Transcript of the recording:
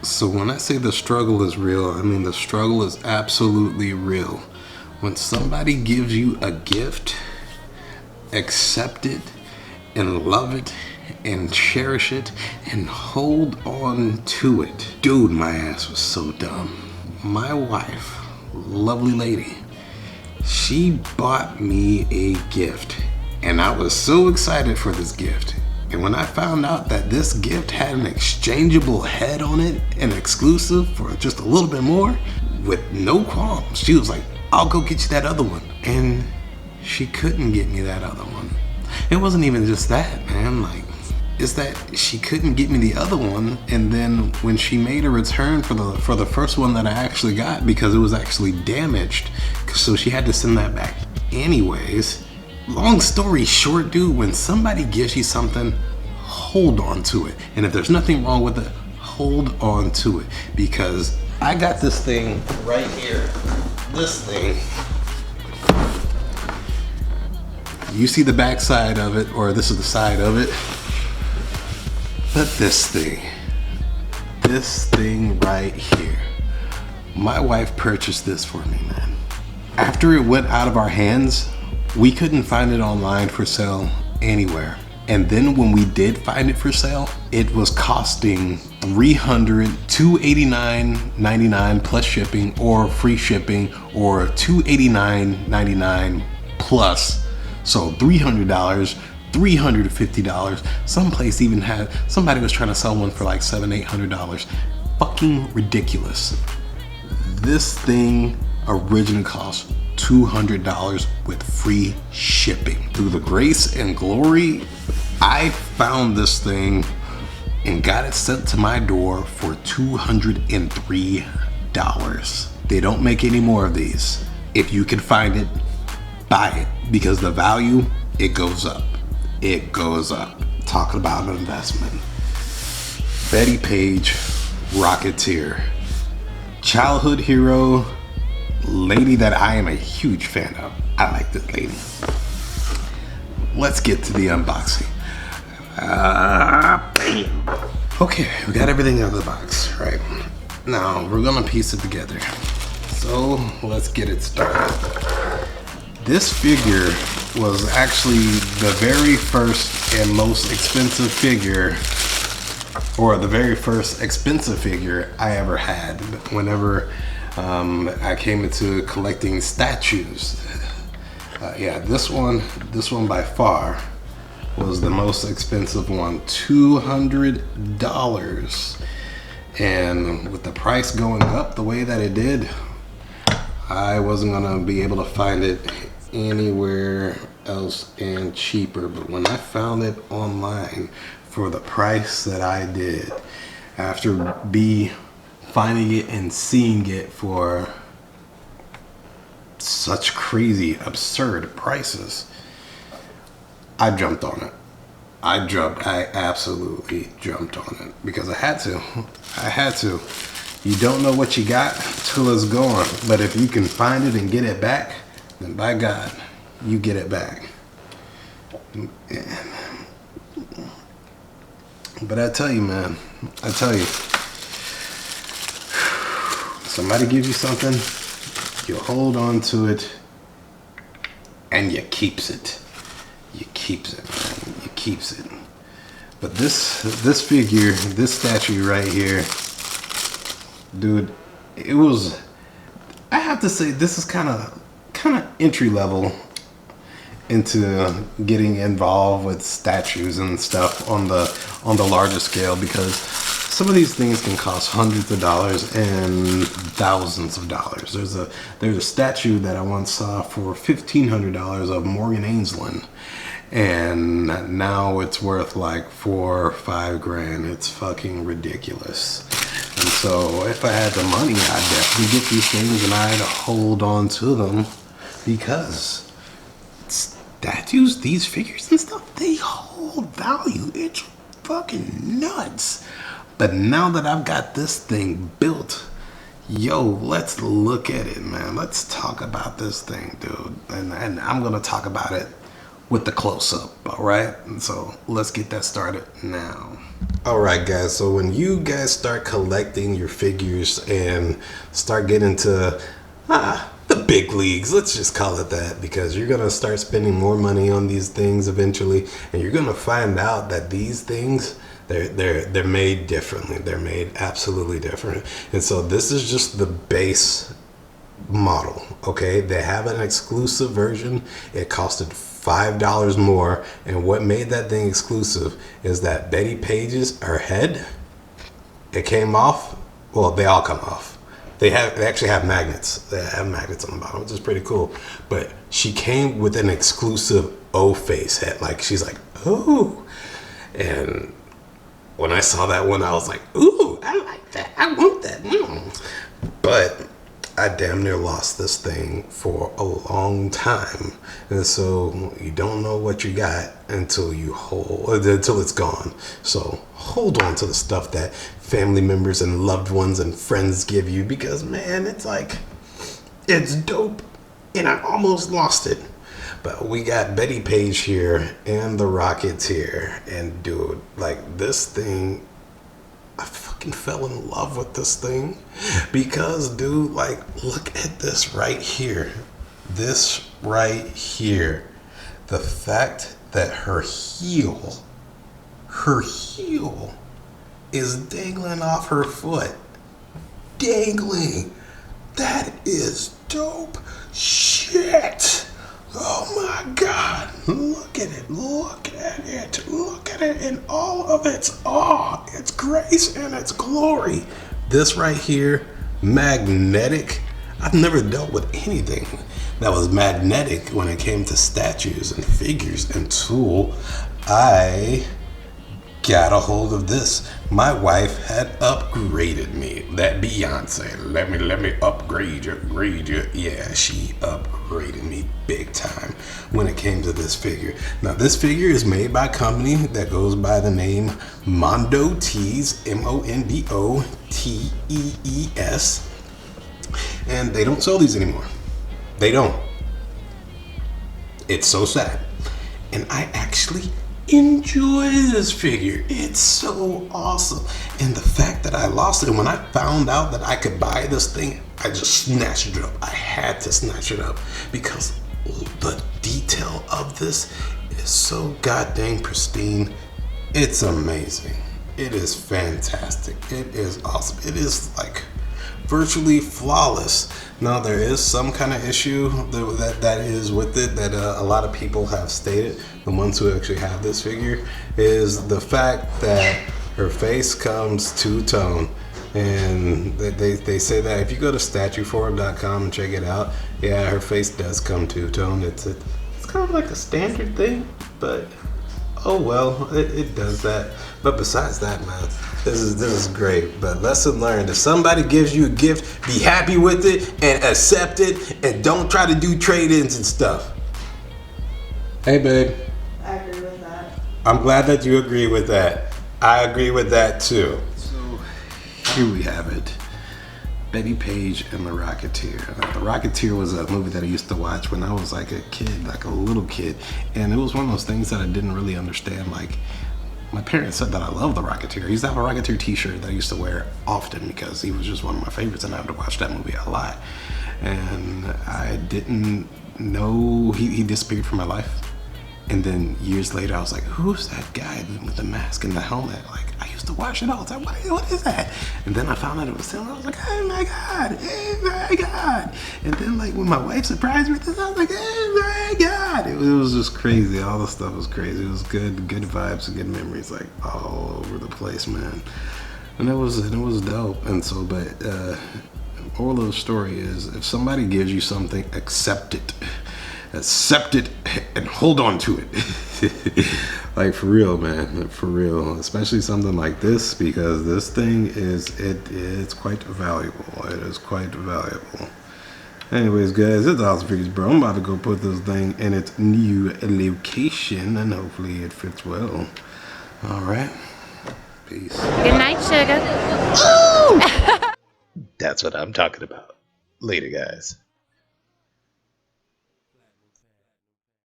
So when I say the struggle is real, I mean the struggle is absolutely real. When somebody gives you a gift, accept it and love it and cherish it and hold on to it. Dude, my ass was so dumb. My wife, lovely lady, she bought me a gift and I was so excited for this gift. And when I found out that this gift had an exchangeable head on it, an exclusive for just a little bit more, with no qualms, she was like, I'll go get you that other one. And she couldn't get me that other one. It wasn't even just that, man. Like, it's that she couldn't get me the other one, and then when she made a return for the first one that I actually got, because it was actually damaged, so she had to send that back anyways. Long story short, dude, when somebody gives you something, hold on to it. And if there's nothing wrong with it, hold on to it. Because I got this thing right here. This thing. You see the back side of it, or this is the side of it. But this thing right here. My wife purchased this for me, man. After it went out of our hands, we couldn't find it online for sale anywhere. And then when we did find it for sale, it was costing $289.99 plus shipping, or free shipping, or $289.99 plus. So $300, $350. Some place even had, somebody was trying to sell one for like $700-800. Fucking ridiculous. This thing originally cost $200 with free shipping. Through the grace and glory, I found this thing and got it sent to my door for $203. They don't make any more of these. If you can find it, buy it, because the value, it goes up. It goes up. Talking about an investment. Bettie Page, Rocketeer. Childhood hero, lady that I am a huge fan of. I like this lady. Let's get to the unboxing. Okay, we got everything out of the box, right? Now, we're gonna piece it together. So, let's get it started. This figure was actually the very first and most expensive figure, or the very first expensive figure I ever had. Whenever I came into collecting statues. Yeah, this one by far was the most expensive one, $200. And with the price going up the way that it did, I wasn't gonna be able to find it anywhere else and cheaper. But when I found it online for the price that I did, after finding it and seeing it for such crazy, absurd prices, I jumped on it. I absolutely jumped on it because I had to. You don't know what you got till it's gone. But if you can find it and get it back, then by God, you get it back. But I tell you, man, somebody gives you something, you hold on to it, and you keeps it. You keeps it, man. You keeps it. But this figure, this statue right here, dude, it was, I have to say, this is kind of entry level into getting involved with statues and stuff on the larger scale, because some of these things can cost hundreds of dollars and thousands of dollars. There's a statue that I once saw for $1,500 of Morgan Ainsland, and now it's worth like $4 or $5 grand. It's fucking ridiculous. And so if I had the money, I'd definitely get these things and I'd hold on to them, because statues, these figures and stuff, they hold value. It's fucking nuts. But now that I've got this thing built, yo, let's look at it, man. Let's talk about this thing, dude. And I'm gonna talk about it with the close-up, all right? And so let's get that started now. All right, guys, so when you guys start collecting your figures and start getting to the big leagues, let's just call it that, because you're gonna start spending more money on these things eventually, and you're gonna find out that these things, they're made differently. They're made absolutely different. And so this is just the base model, okay? They have an exclusive version. It costed $5 more, and what made that thing exclusive is that Bettie Page's, her head, it came off. Well, they all come off. They actually have magnets. They have magnets on the bottom, which is pretty cool. But she came with an exclusive O-face head. Like, she's like, ooh. And when I saw that one, I was like, ooh, I like that. I want that. But I damn near lost this thing for a long time. And so you don't know what you got until it's gone. So hold on to the stuff that family members and loved ones and friends give you, because man, it's dope. And I almost lost it. But we got Bettie Page here and the Rocketeer, and dude, like, this thing, I fucking fell in love with this thing, because dude, like, look at this right here. This right here. The fact that her heel is dangling off her foot. Dangling. That is dope shit. Oh my God. Look at it. Look at it. Look at it in all of its awe, its grace, and its glory. This right here, magnetic. I've never dealt with anything that was magnetic when it came to statues and figures and tool. I got a hold of this. My wife had upgraded me. That Beyonce, let me upgrade you. Yeah, she upgraded me big time when it came to this figure. Now, this figure is made by a company that goes by the name Mondo Tees, MondoTees, and they don't sell these anymore. They don't. It's so sad. And I actually enjoy this figure. It's so awesome. And the fact that I lost it, and when I found out that I could buy this thing, I just snatched it up. I had to snatch it up, because the detail of this is so goddamn pristine. It's amazing. It is fantastic. It is awesome. It is like virtually flawless. Now, there is some kind of issue that is with it that a lot of people have stated, the ones who actually have this figure, is the fact that her face comes two-tone. And they say that if you go to statueforum.com and check it out, yeah, her face does come two-tone. It's kind of like a standard thing, but oh well, it does that. But besides that, man, this is great. But lesson learned: if somebody gives you a gift, be happy with it and accept it, and don't try to do trade-ins and stuff. Hey, babe. I agree with that. I'm glad that you agree with that. I agree with that too. So here we have it. Bettie Page and the Rocketeer. The Rocketeer was a movie that I used to watch when I was like a kid, like a little kid. And it was one of those things that I didn't really understand. Like, my parents said that I love the Rocketeer. I used to have a Rocketeer t-shirt that I used to wear often because he was just one of my favorites, and I had to watch that movie a lot. And I didn't know he disappeared from my life. And then years later, I was like, who's that guy with the mask and the helmet? Like, I used to watch it all the time. What is that? And then I found out it was him. I was like, oh my God, oh my God. And then, like, when my wife surprised me with this, I was like, oh my God. It was just crazy. All the stuff was crazy. It was good vibes and good memories, like, all over the place, man. And it was dope. And so, but moral of the story is, if somebody gives you something, accept it and hold on to it. Like, for real, man, for real. Especially something like this, because this thing it's quite valuable. It is quite valuable. Anyways, guys, it's awesome figures, bro. I'm about to go put this thing in its new location, and hopefully it fits well. All right, peace. Good night, sugar. That's what I'm talking about. Later, guys.